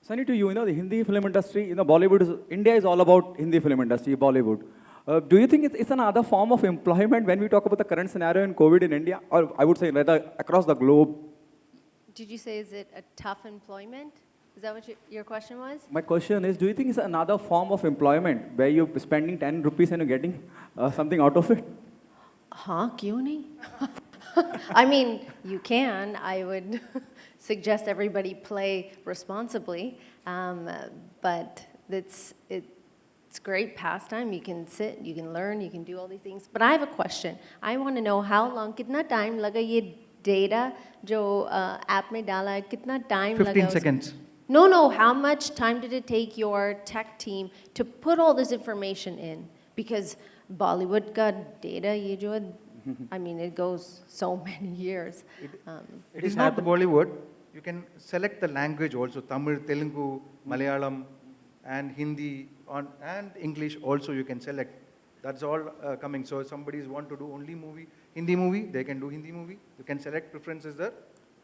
Sunny, to you, the Hindi film industry, Bollywood, India is all about Hindi film industry, Bollywood. Do you think it's another form of employment when we talk about the current scenario in COVID in India, or I would say rather across the globe? Did you say, is it a tough employment? Is that what your question was? My question is, do you think it's another form of employment where you're spending 10 rupees and you're getting something out of it? Huh? Kyun nahi? I mean, you can. I would suggest everybody play responsibly, but it's great pastime. You can sit, you can learn, you can do all these things. But I have a question. I want to know how long, kitna time laga ye data jo app mein dala hai, kitna time 15 laga seconds. No, how much time did it take your tech team to put all this information in? Because Bollywood ka data, ye jo hai, I mean, it goes so many years. It is not Bollywood. You can select the language also, Tamil, Telugu, Malayalam, and Hindi, and English also you can select. That's all coming. So if somebody want to do only Hindi movie, they can do Hindi movie. You can select preferences there.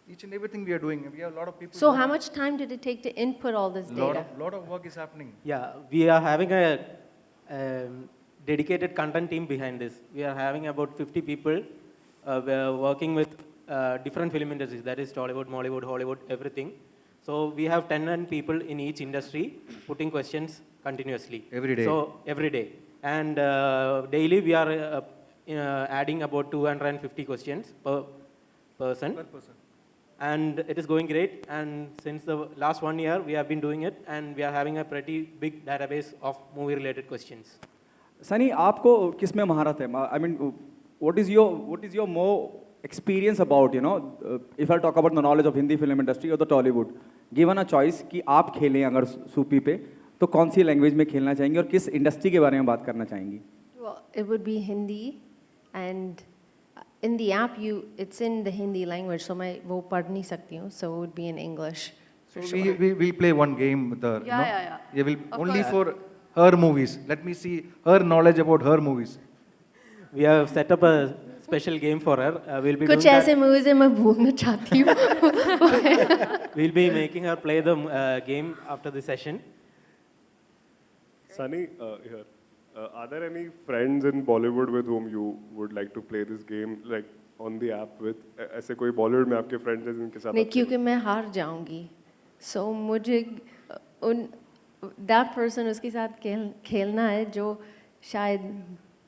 Each and everything we are doing. We have a lot of people. So how much time did it take to input all this data? Lot of work is happening. Yeah, we are having a dedicated content team behind this. We are having about 50 people. We are working with different film industries, that is Tollywood, Mollywood, Hollywood, everything. So we have 10 people in each industry putting questions continuously. Every day. So every day. And daily we are adding about 250 questions per person. And it is going great. And since the last 1 year, we have been doing it, and we are having a pretty big database of movie-related questions. Sunny, आपको किसमें महारत है? I mean, what is your more experience about, if I talk about the knowledge of Hindi film industry or the Tollywood, given a choice कि आप खेलें अगर सूपी पे, तो कौन सी लैंग्वेज में खेलना चाहेंगे और किस इंडस्ट्री के बारे में बात करना चाहेंगी? Well, it would be Hindi, and in the app, it's in the Hindi language, so मैं वो पढ़ नहीं सकती हूँ, so it would be in English. So we'll play one game with her. Yeah. Yeah, will Of only course. for her movies. Let me see her knowledge about her movies. We have set up a special game for her. We'll be कुछ doing ऐसे that. movies है मैं भूलना चाहती हूँ. We'll be making her play the game after the session. Sunny, here. Are there any friends in Bollywood with whom you would like to play this game, like on the app with? ऐसे कोई Bollywood में आपके friends हैं जिनके साथ? नहीं, क्योंकि मैं हार जाऊंगी. So मुझे that person उसके साथ खेलना है जो शायद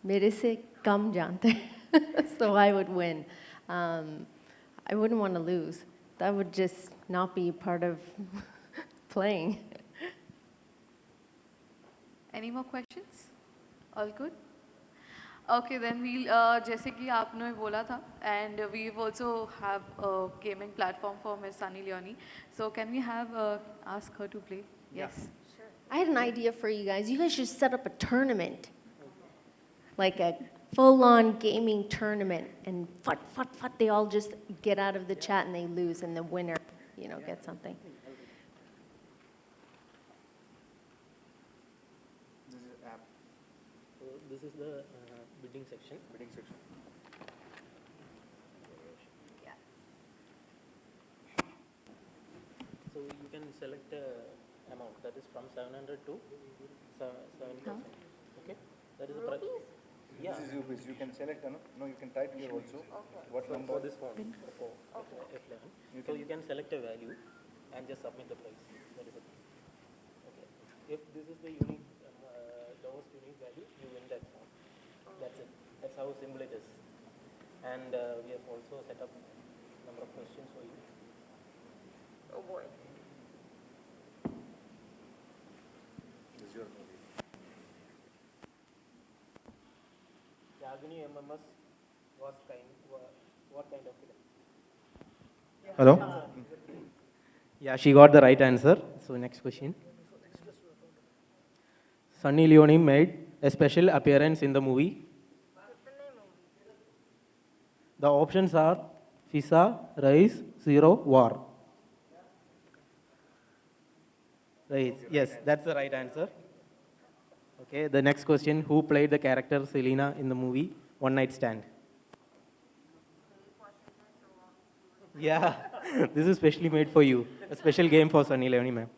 मेरे से कम जानते हैं. So I would win. I wouldn't want to lose. That would just not be part of playing. Any more questions? All good? Okay, then we'll, जैसे कि आपने बोला था, and we also have a gaming platform for Miss Sunny Leone. So can we have ask her to play? Yes. Sure. I had an idea for you guys. You guys should set up a tournament, like a full-on gaming tournament, and they all just get out of the chat and they lose, and the winner, gets something. This is the bidding section. Yeah. So you can select amount that is from 700 to 7,000. Okay, that is the price. Yeah. This is rupees. You can select. No, you can type here also. What For number? this phone, for F11. So you can select a value and just submit the price. That is it. Okay. If this is the unique, lowest unique value, you win that phone. That's it. That's how simple it is. And we have also set up number of questions for you. Oh boy. This is your movie. Yagini MMS what kind of film? Hello? Yeah, she got the right answer. So next question. Sunny Leone made a special appearance in the movie. The options are Fisa, Rise, Zero, War. Rise. Yes, that's the right answer. Okay, the next question. Who played the character Selena in the movie One Night Stand? Yeah, this is specially made for you. A special game for Sunny Leone, ma'am.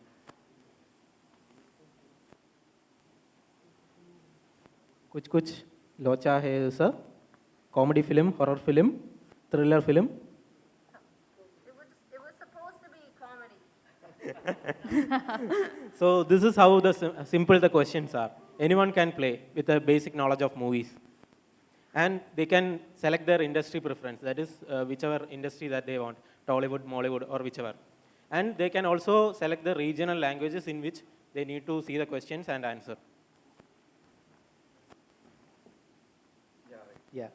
कुछ कुछ लोचा है sir, comedy film, horror film, thriller film. It was supposed to be comedy. So this is how the simple the questions are. Anyone can play with a basic knowledge of movies. And they can select their industry preference, that is whichever industry that they want, Tollywood, Mollywood, or whichever. And they can also select the regional languages in which they need to see the questions and answer. Yeah,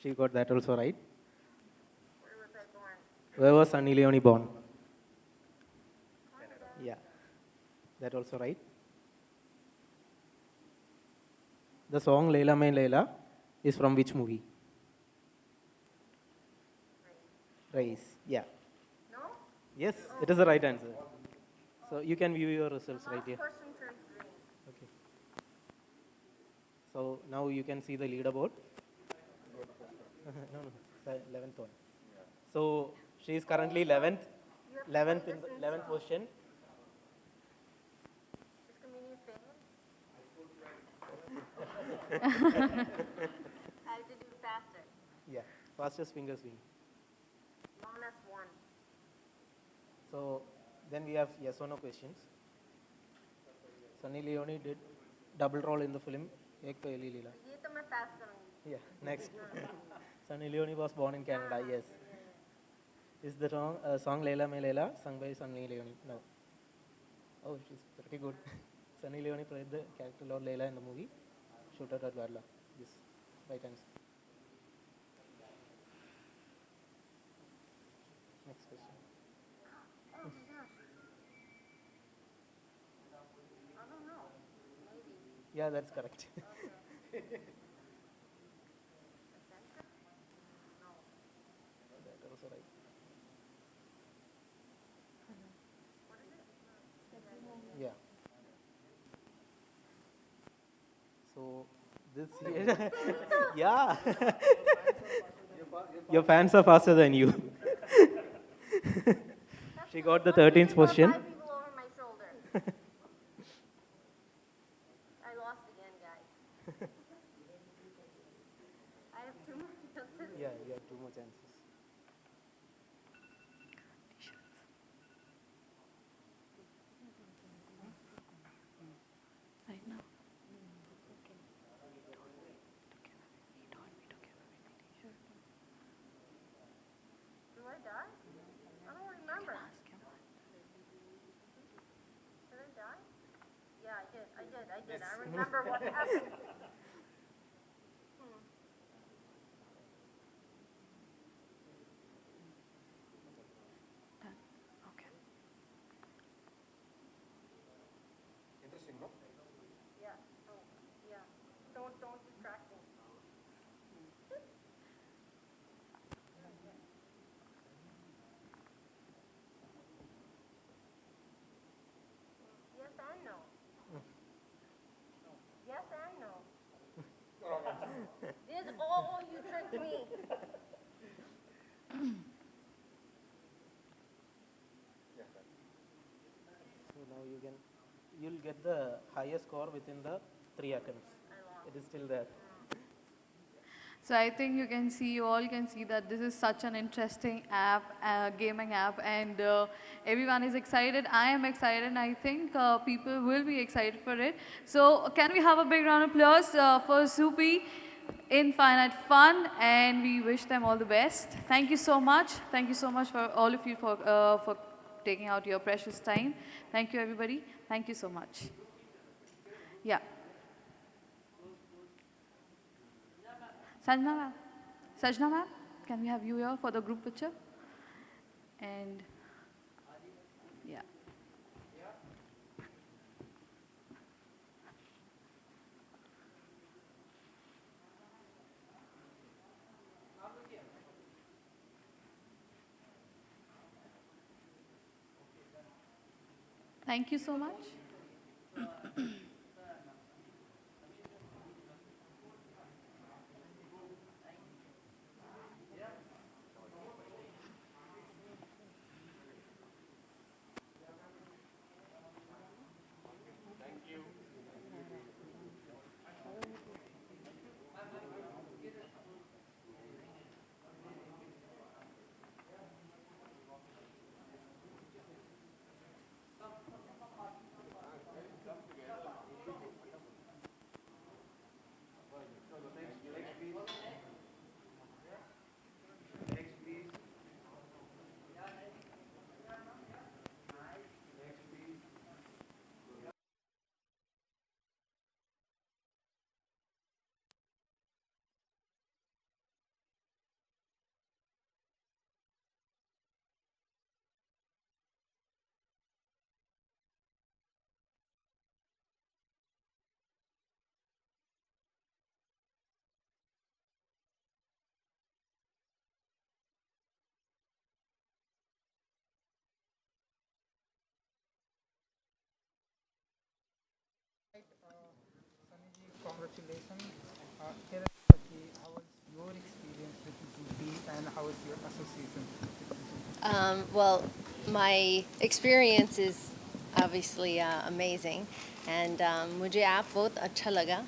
she got that also right. Where was I born? Where was Sunny Leone born? Yeah, that also right. The song Leila Mein Leila is from which movie? Race. Yeah. No? Yes, it is the right answer. So you can view your results right here. Question turned 3. Okay. So now you can see the leaderboard. No, 11th one. So she is currently 11th, 11th in the 11th position. This comedian famous? I have to do faster. Yeah, fastest finger swing. Monas 1. So then we have yes or no questions. Sunny Leone did double role in the film Ek Pehli Leela. ये तो मैं pass करूँगी. Yeah, next. Sunny Leone was born in Canada, yes. Is the song Leila Mein Leila sung by Sunny Leone? No. Oh, she's pretty good. Sunny Leone played the character Lord Leila in the movie Shooter at Varla. Yes, right answer. Next question. Oh my gosh. I don't know. Maybe. Yeah, that's correct. That also right. Yeah. So this yeah. Your fans are faster than you. She got the 13th position. 5 people over my shoulder. I lost again, guys. I have 2 more chances. Yeah, you have 2 more chances. Right now. Do I die? I don't remember. Did I die? Yeah, I did. I remember what happened. Done. Okay. Yeah. Oh, yeah. Don't distract me. Yes and no. Yes and no. This you tricked me. So now you'll get the highest score within the 3 attempts. It is still there. So I think you all can see that this is such an interesting app, gaming app, and everyone is excited. I am excited, and I think people will be excited for it. So can we have a big round of applause for Soupy Infinite Fun, and we wish them all the best. Thank you so much. Thank you so much for all of you for taking out your precious time. Thank you, everybody. Thank you so much. Yeah. Sajna ma'am, can we have you here for the group picture? And yeah. Thank you so much. congratulations. Tell us, how was your experience with Zupi and how was your association with Zupi? Well, my experience is obviously amazing, and मुझे app बहुत अच्छा लगा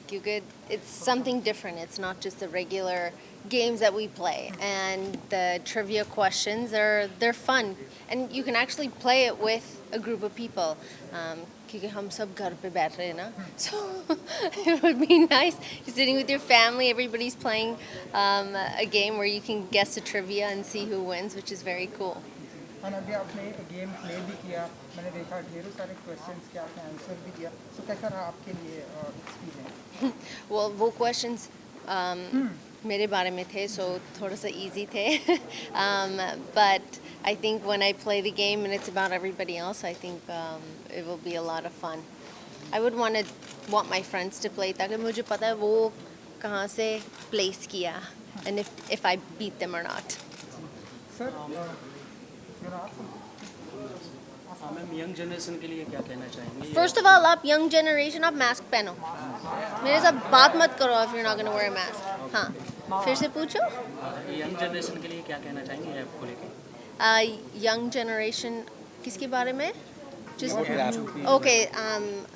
क्योंकि it's something different. It's not just the regular games that we play, and the trivia questions they're fun, and you can actually play it with a group of people. क्योंकि हम सब घर पे बैठ रहे हैं ना, so it would be nice. You're sitting with your family, everybody's playing a game where you can guess the trivia and see who wins, which is very cool. और अभी आपने गेम प्ले भी किया, मैंने देखा ढेरों सारे क्वेश्चंस के आपने आंसर भी दिया, so कैसा रहा आपके लिए एक्सपीरियंस? Well, वो questions मेरे बारे में थे, so थोड़ा सा easy थे. But I think when I play the game and it's about everybody else, I think it will be a lot of fun. I would want my friends to play ताकि मुझे पता है वो कहाँ से place किया, and if I beat them or not. Sir आप ma'am young generation के लिए क्या कहना चाहेंगे? First of all, आप young generation, आप mask पहनो. मेरे साथ बात मत करो if you're not going to wear a mask. हाँ, फिर से पूछो. यंग जनरेशन के लिए क्या कहना चाहेंगे ऐप को लेकर? Young generation, किसके बारे में? Just okay.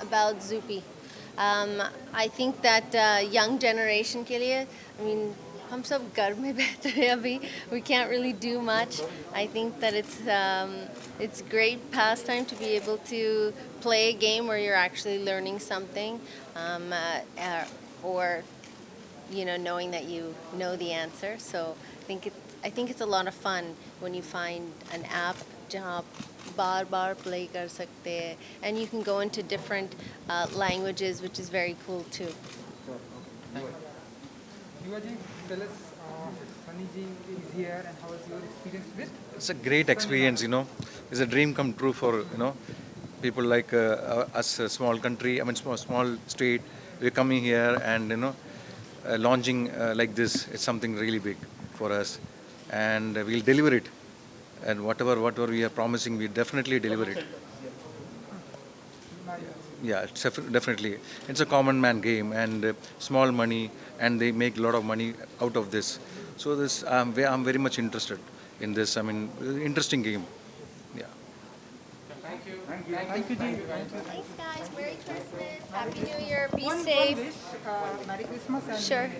About Zupi. I think that young generation के लिए, I mean, हम सब घर में बैठे हैं अभी. We can't really do much. I think that it's great pastime to be able to play a game where you're actually learning something, or knowing that you know the answer. So I think it's a lot of fun when you find an app जहाँ बार-बार play कर सकते हैं, and you can go into different languages, which is very cool too. Yuvaji, tell us, Sunny ji is here and how was your experience with? It's a great experience, It's a dream come true for, people like us, a small country, small state. We're coming here and, launching like this. It's something really big for us. And we'll deliver it. And whatever we are promising, we definitely deliver it. Yeah, it's definitely. It's a common man game and small money, and they make a lot of money out of this. So I'm very much interested in this. Interesting game. Yeah. Thank you. Thank you, ji. Thanks, guys. Merry Christmas. Happy New Year. Be One safe. wish, Merry Christmas and Sure.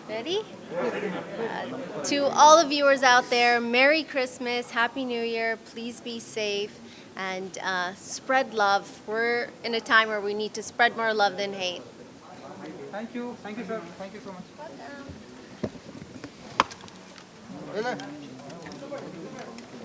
Ready? To all the viewers out there, Merry Christmas, Happy New Year. Please be safe and spread love. We're in a time where we need to spread more love than hate. Thank you, sir. Thank you so much. Welcome.